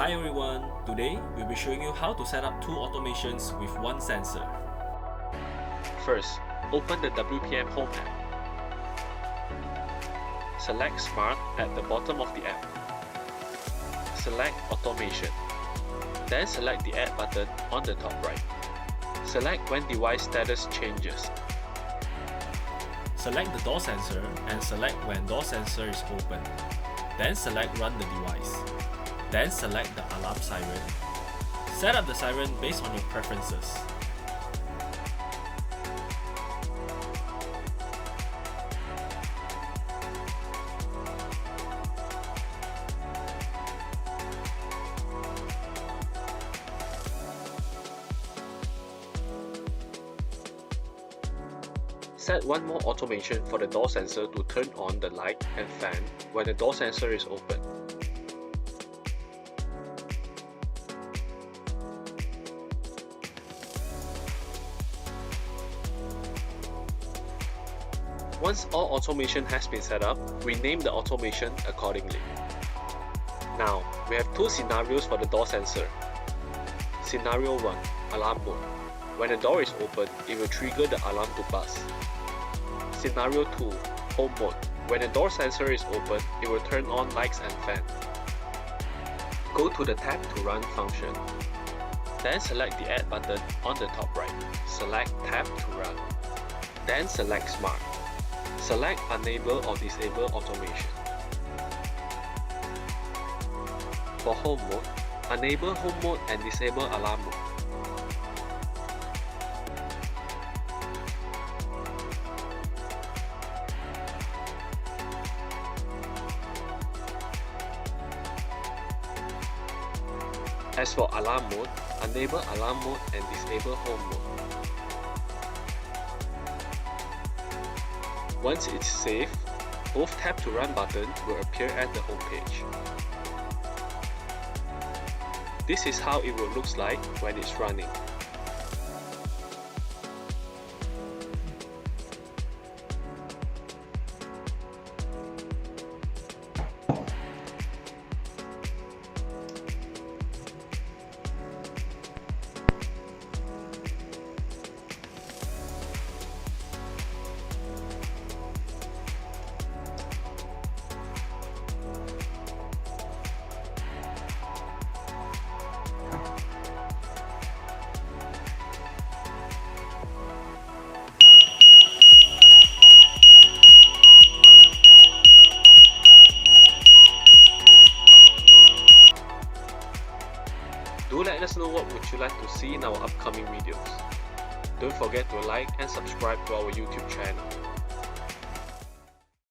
Hi everyone, today we'll be showing you how to set up two automations with one sensor. First, open the WPM Home App. Select Smart at the bottom of the app. Select Automation. Then select the Add button on the top right. Select when device status changes. Select the door sensor and select when door sensor is open. Then select Run the device. Then select the alarm siren. Set up the siren based on your preferences. Set one more automation for the door sensor to turn on the light and fan when the door sensor is open. Once all automation has been set up, rename the automation accordingly. Now, we have two scenarios for the door sensor. Scenario 1, Alarm mode. When the door is open, it will trigger the alarm to buzz. Scenario 2, Home mode. When the door sensor is open, it will turn on lights and fan. Go to the Tap to Run function. Then select the Add button on the top right. Select Tap to Run. Then select Smart. Select Enable or Disable Automation. For Home mode, enable Home mode and disable Alarm mode. As for Alarm mode, enable Alarm mode and disable Home mode. Once it's safe, both Tap to Run button will appear at the home page. This is how it will look like when it's running. Do let us know what would you like to see in our upcoming videos. Don't forget to like and subscribe to our YouTube channel.